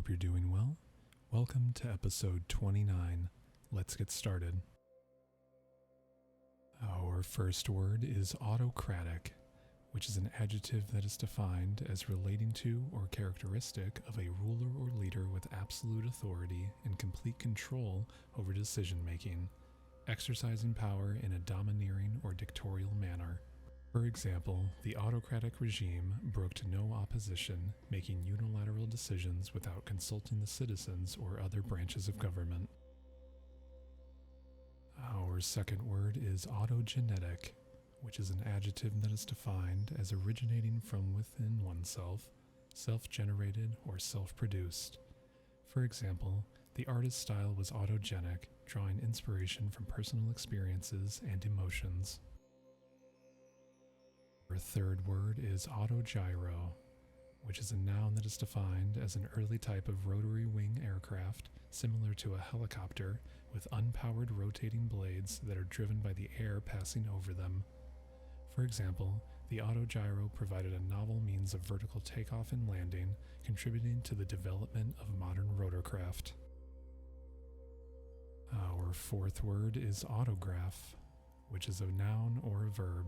Hope you're doing well. Welcome to episode 29. Let's get started. Our first word is autocratic, which is an adjective that is defined as relating to or characteristic of a ruler or leader with absolute authority and complete control over decision-making, exercising power in a domineering or dictatorial manner. For example, the autocratic regime brooked no opposition, making unilateral decisions without consulting the citizens or other branches of government. Our second word is autogenetic, which is an adjective that is defined as originating from within oneself, self-generated or self-produced. For example, the artist's style was autogenic, drawing inspiration from personal experiences and emotions. Our third word is autogyro, which is a noun that is defined as an early type of rotary wing aircraft similar to a helicopter with unpowered rotating blades that are driven by the air passing over them. For example, the autogyro provided a novel means of vertical takeoff and landing, contributing to the development of modern rotorcraft. Our fourth word is autograph, which is a noun or a verb.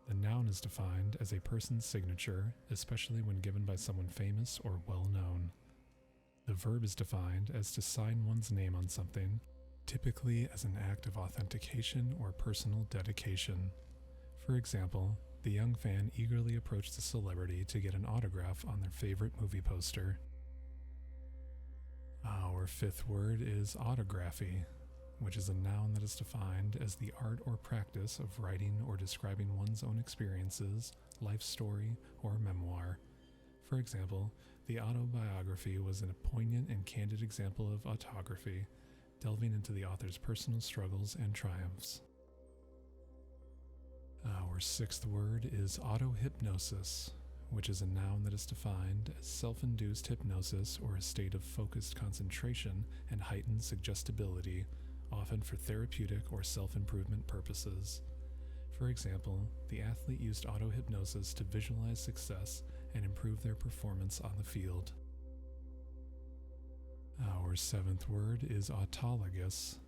The noun is defined as a person's signature, especially when given by someone famous or well-known. The verb is defined as to sign one's name on something, typically as an act of authentication or personal dedication. For example, the young fan eagerly approached the celebrity to get an autograph on their favorite movie poster. Our fifth word is autography, which is a noun that is defined as the art or practice of writing or describing one's own experiences, life story, or memoir. For example, the autobiography was a poignant and candid example of autography, delving into the author's personal struggles and triumphs. Our sixth word is autohypnosis, which is a noun that is defined as self-induced hypnosis or a state of focused concentration and heightened suggestibility, often for therapeutic or self-improvement purposes. For example, the athlete used auto-hypnosis to visualize success and improve their performance on the field. Our seventh word is autologous,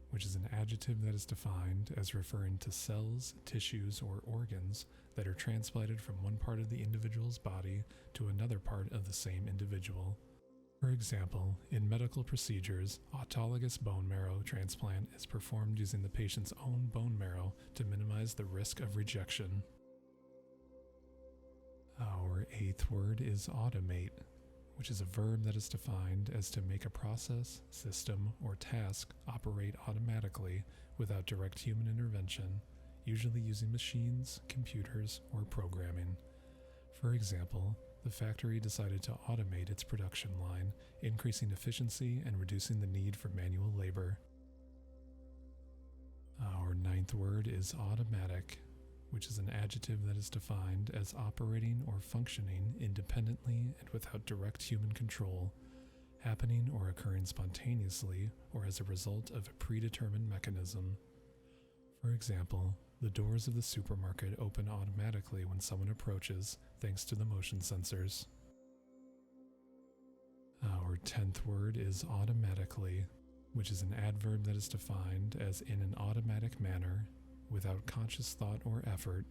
which is an adjective that is defined as referring to cells, tissues, or organs that are transplanted from one part of the individual's body to another part of the same individual. For example, in medical procedures, autologous bone marrow transplant is performed using the patient's own bone marrow to minimize the risk of rejection. Our eighth word is automate, which is a verb that is defined as to make a process, system, or task operate automatically without direct human intervention, usually using machines, computers, or programming. For example, the factory decided to automate its production line, increasing efficiency and reducing the need for manual labor. Our ninth word is automatic, which is an adjective that is defined as operating or functioning independently and without direct human control, happening or occurring spontaneously or as a result of a predetermined mechanism. For example, the doors of the supermarket open automatically when someone approaches, thanks to the motion sensors. Our 10th word is automatically, which is an adverb that is defined as in an automatic manner, without conscious thought or effort,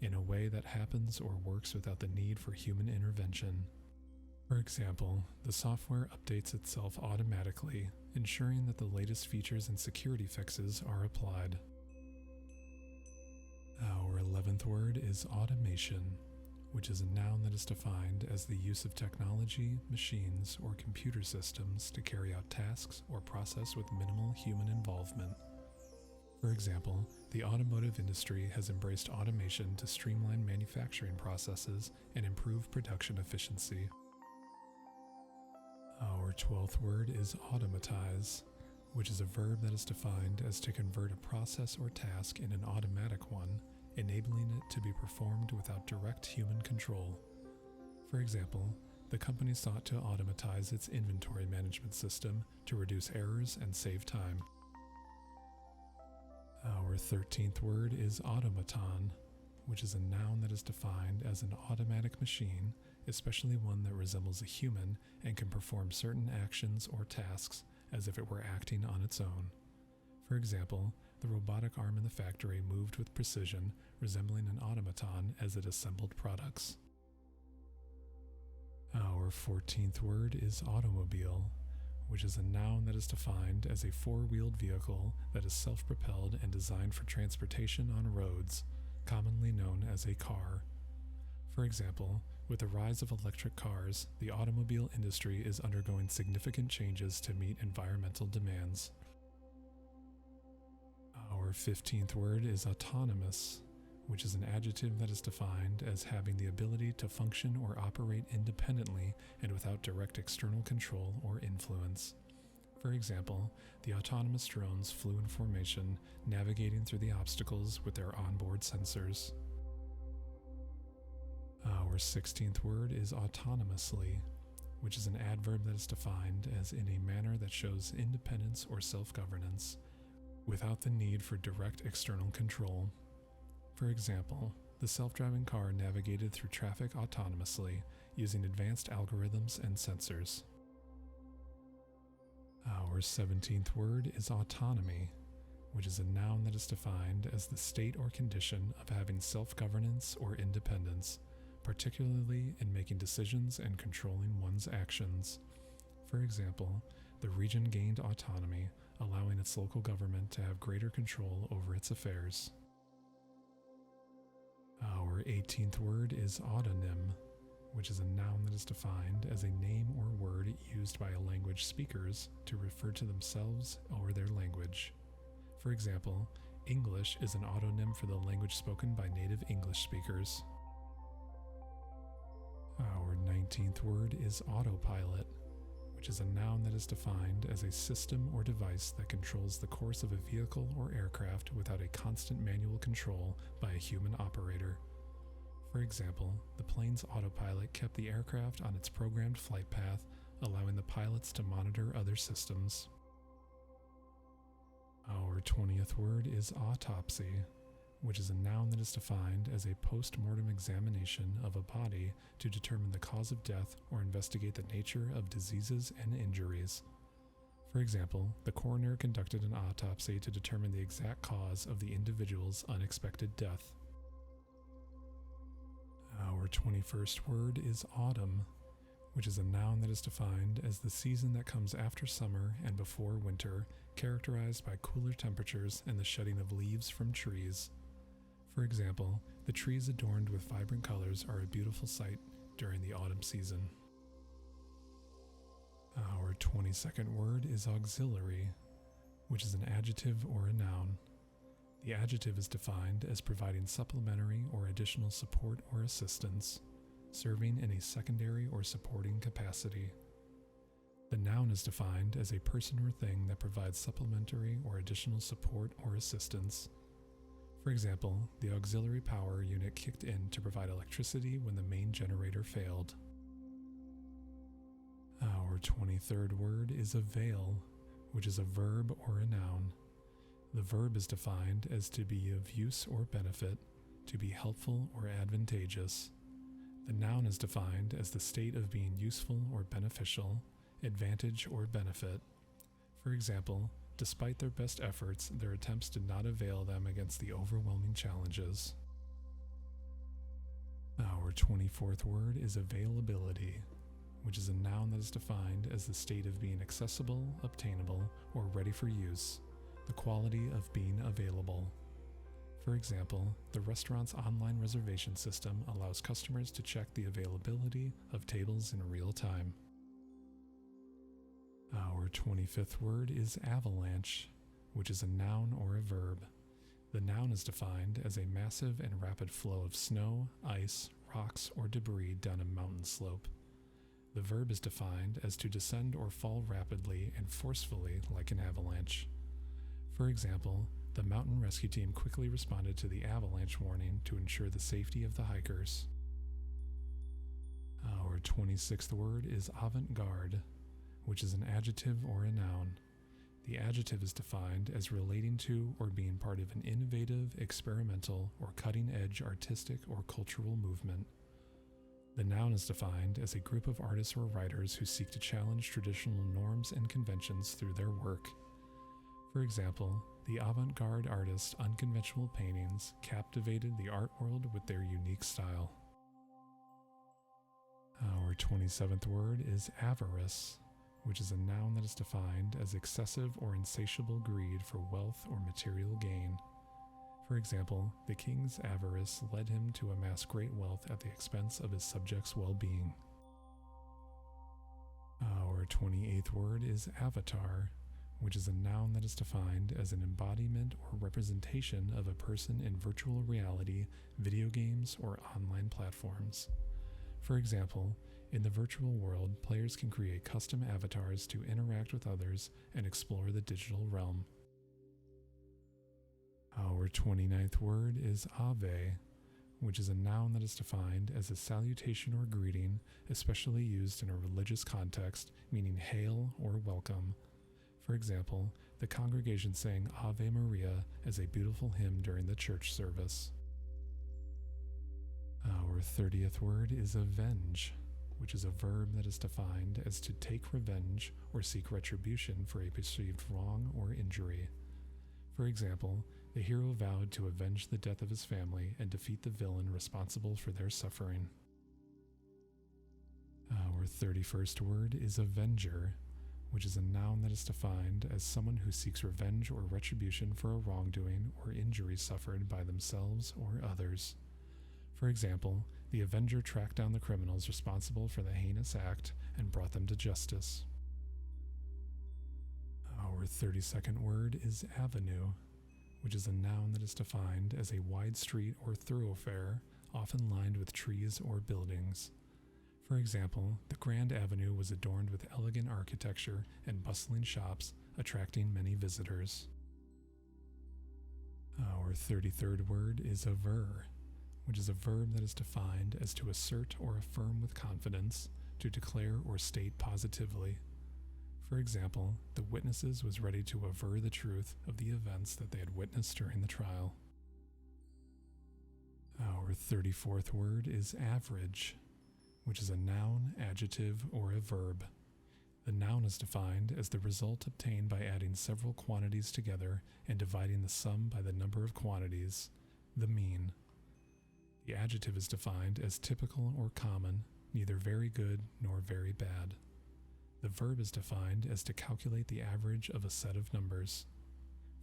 in a way that happens or works without the need for human intervention. For example, the software updates itself automatically, ensuring that the latest features and security fixes are applied. Our 11th word is automation, which is a noun that is defined as the use of technology, machines, or computer systems to carry out tasks or process with minimal human involvement. For example, the automotive industry has embraced automation to streamline manufacturing processes and improve production efficiency. Our 12th word is automatize, which is a verb that is defined as to convert a process or task in an automatic one, enabling it to be performed without direct human control. For example, the company sought to automatize its inventory management system to reduce errors and save time. Our 13th word is automaton, which is a noun that is defined as an automatic machine, especially one that resembles a human and can perform certain actions or tasks as if it were acting on its own. For example, the robotic arm in the factory moved with precision, resembling an automaton as it assembled products. Our 14th word is automobile, which is a noun that is defined as a four-wheeled vehicle that is self-propelled and designed for transportation on roads, commonly known as a car. For example, with the rise of electric cars, the automobile industry is undergoing significant changes to meet environmental demands. Our 15th word is autonomous, which is an adjective that is defined as having the ability to function or operate independently and without direct external control or influence. For example, the autonomous drones flew in formation, navigating through the obstacles with their onboard sensors. Our 16th word is autonomously, which is an adverb that is defined as in a manner that shows independence or self-governance, without the need for direct external control. For example, the self-driving car navigated through traffic autonomously using advanced algorithms and sensors. Our 17th word is autonomy, which is a noun that is defined as the state or condition of having self-governance or independence, particularly in making decisions and controlling one's actions. For example, the region gained autonomy, allowing its local government to have greater control over its affairs. Our 18th word is autonym, which is a noun that is defined as a name or word used by a language speakers to refer to themselves or their language. For example, English is an autonym for the language spoken by native English speakers. Our 19th word is autopilot, which is a noun that is defined as a system or device that controls the course of a vehicle or aircraft without a constant manual control by a human operator. For example, the plane's autopilot kept the aircraft on its programmed flight path, allowing the pilots to monitor other systems. Our 20th word is autopsy, which is a noun that is defined as a post-mortem examination of a body to determine the cause of death or investigate the nature of diseases and injuries. For example, the coroner conducted an autopsy to determine the exact cause of the individual's unexpected death. Our 21st word is autumn, which is a noun that is defined as the season that comes after summer and before winter, characterized by cooler temperatures and the shedding of leaves from trees. For example, the trees adorned with vibrant colors are a beautiful sight during the autumn season. Our 22nd word is auxiliary, which is an adjective or a noun. The adjective is defined as providing supplementary or additional support or assistance, serving in a secondary or supporting capacity. The noun is defined as a person or thing that provides supplementary or additional support or assistance. For example, the auxiliary power unit kicked in to provide electricity when the main generator failed. Our 23rd word is avail, which is a verb or a noun. The verb is defined as to be of use or benefit, to be helpful or advantageous. The noun is defined as the state of being useful or beneficial, advantage or benefit. For example, despite their best efforts, their attempts did not avail them against the overwhelming challenges. Our 24th word is availability, which is a noun that is defined as the state of being accessible, obtainable, or ready for use, the quality of being available. For example, the restaurant's online reservation system allows customers to check the availability of tables in real time. Our 25th word is avalanche, which is a noun or a verb. The noun is defined as a massive and rapid flow of snow, ice, rocks, or debris down a mountain slope. The verb is defined as to descend or fall rapidly and forcefully like an avalanche. For example, the mountain rescue team quickly responded to the avalanche warning to ensure the safety of the hikers. Our 26th word is avant-garde, which is an adjective or a noun. The adjective is defined as relating to or being part of an innovative, experimental, or cutting-edge artistic or cultural movement. The noun is defined as a group of artists or writers who seek to challenge traditional norms and conventions through their work. For example, the avant-garde artist Unconventional Paintings captivated the art world with their unique style. Our 27th word is avarice, which is a noun that is defined as excessive or insatiable greed for wealth or material gain. For example, the king's avarice led him to amass great wealth at the expense of his subjects' well-being. Our 28th word is avatar, which is a noun that is defined as an embodiment or representation of a person in virtual reality, video games, or online platforms. For example, in the virtual world, players can create custom avatars to interact with others and explore the digital realm. Our 29th word is ave, which is a noun that is defined as a salutation or greeting, especially used in a religious context, meaning hail or welcome. For example, the congregation sang Ave Maria as a beautiful hymn during the church service. Our 30th word is avenge, which is a verb that is defined as to take revenge or seek retribution for a perceived wrong or injury. For example, the hero vowed to avenge the death of his family and defeat the villain responsible for their suffering. Our 31st word is avenger, which is a noun that is defined as someone who seeks revenge or retribution for a wrongdoing or injury suffered by themselves or others. For example, the avenger tracked down the criminals responsible for the heinous act and brought them to justice. Our 32nd word is avenue, which is a noun that is defined as a wide street or thoroughfare, often lined with trees or buildings. For example, the Grand Avenue was adorned with elegant architecture and bustling shops, attracting many visitors. Our 33rd word is aver, which is a verb that is defined as to assert or affirm with confidence, to declare or state positively. For example, the witnesses was ready to aver the truth of the events that they had witnessed during the trial. Our 34th word is average, which is a noun, adjective, or a verb. The noun is defined as the result obtained by adding several quantities together and dividing the sum by the number of quantities, the mean. The adjective is defined as typical or common, neither very good nor very bad. The verb is defined as to calculate the average of a set of numbers.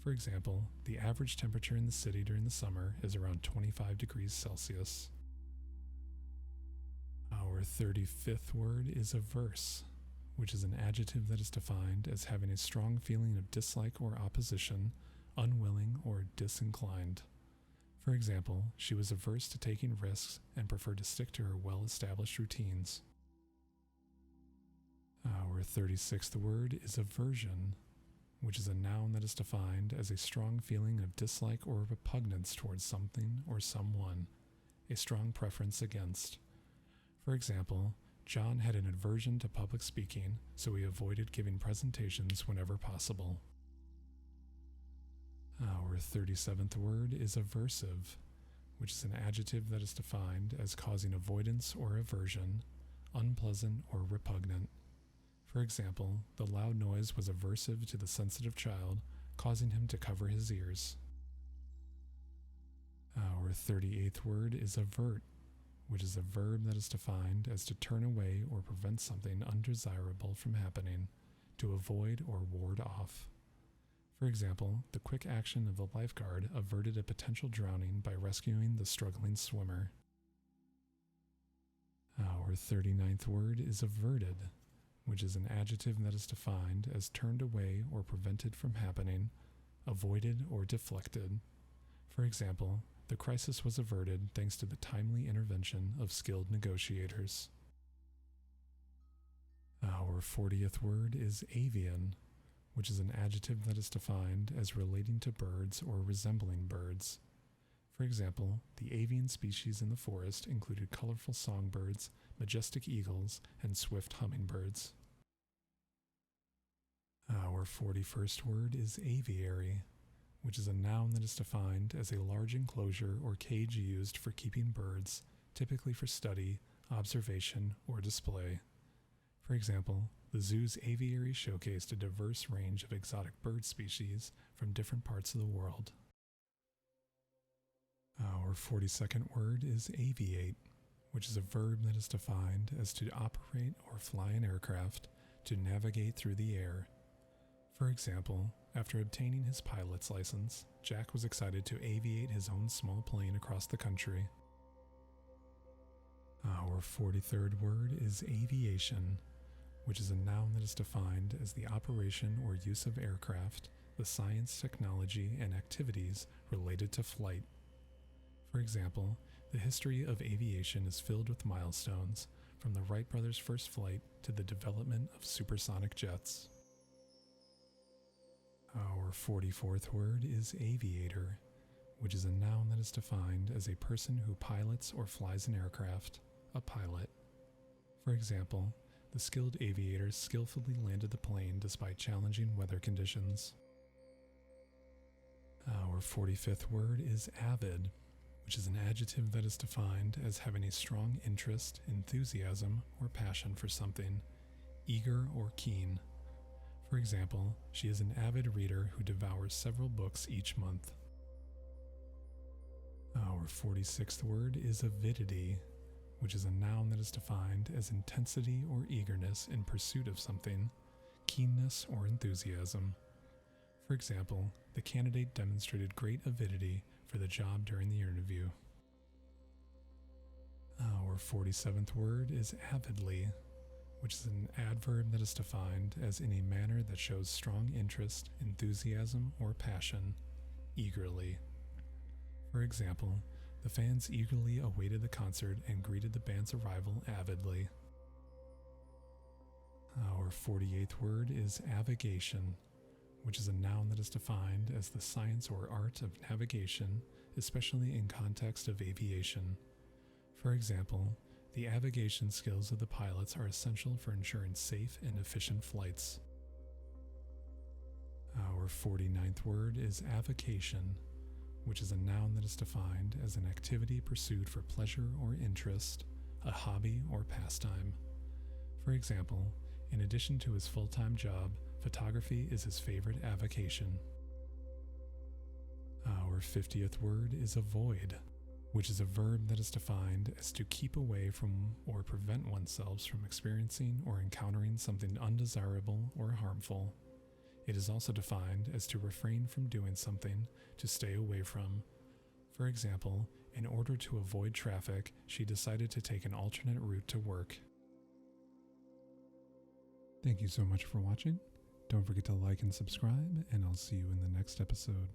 For example, the average temperature in the city during the summer is around 25 degrees Celsius. Our 35th word is averse, which is an adjective that is defined as having a strong feeling of dislike or opposition, unwilling or disinclined. For example, she was averse to taking risks and preferred to stick to her well-established routines. Our 36th word is aversion, which is a noun that is defined as a strong feeling of dislike or repugnance towards something or someone, a strong preference against. For example, John had an aversion to public speaking, so he avoided giving presentations whenever possible. Our 37th word is aversive, which is an adjective that is defined as causing avoidance or aversion, unpleasant or repugnant. For example, the loud noise was aversive to the sensitive child, causing him to cover his ears. Our 38th word is avert, which is a verb that is defined as to turn away or prevent something undesirable from happening, to avoid or ward off. For example, the quick action of the lifeguard averted a potential drowning by rescuing the struggling swimmer. Our 39th word is averted, which is an adjective that is defined as turned away or prevented from happening, avoided or deflected. For example, the crisis was averted thanks to the timely intervention of skilled negotiators. Our 40th word is avian, which is an adjective that is defined as relating to birds or resembling birds. For example, the avian species in the forest included colorful songbirds, majestic eagles, and swift hummingbirds. Our 41st word is aviary, which is a noun that is defined as a large enclosure or cage used for keeping birds, typically for study, observation, or display. For example, the zoo's aviary showcased a diverse range of exotic bird species from different parts of the world. Our 42nd word is aviate, which is a verb that is defined as to operate or fly an aircraft, to navigate through the air. For example, after obtaining his pilot's license, Jack was excited to aviate his own small plane across the country. Our 43rd word is aviation, which is a noun that is defined as the operation or use of aircraft, the science, technology, and activities related to flight. For example, the history of aviation is filled with milestones, from the Wright brothers' first flight to the development of supersonic jets. Our 44th word is aviator, which is a noun that is defined as a person who pilots or flies an aircraft, a pilot. For example, the skilled aviator skillfully landed the plane despite challenging weather conditions. Our 45th word is avid, which is an adjective that is defined as having a strong interest, enthusiasm, or passion for something, eager or keen. For example, she is an avid reader who devours several books each month. Our 46th word is avidity, which is a noun that is defined as intensity or eagerness in pursuit of something, keenness or enthusiasm. For example, the candidate demonstrated great avidity for the job during the interview. Our 47th word is avidly, which is an adverb that is defined as in a manner that shows strong interest, enthusiasm, or passion, eagerly. For example, the fans eagerly awaited the concert and greeted the band's arrival avidly. Our 48th word is avigation, which is a noun that is defined as the science or art of navigation, especially in context of aviation. For example, the avigation skills of the pilots are essential for ensuring safe and efficient flights. Our 49th word is avocation, which is a noun that is defined as an activity pursued for pleasure or interest, a hobby or pastime. For example, in addition to his full-time job, photography is his favorite avocation. Our 50th word is avoid, which is a verb that is defined as to keep away from or prevent oneself from experiencing or encountering something undesirable or harmful. It is also defined as to refrain from doing something, to stay away from. For example, in order to avoid traffic, she decided to take an alternate route to work. Thank you so much for watching. Don't forget to like and subscribe, and I'll see you in the next episode.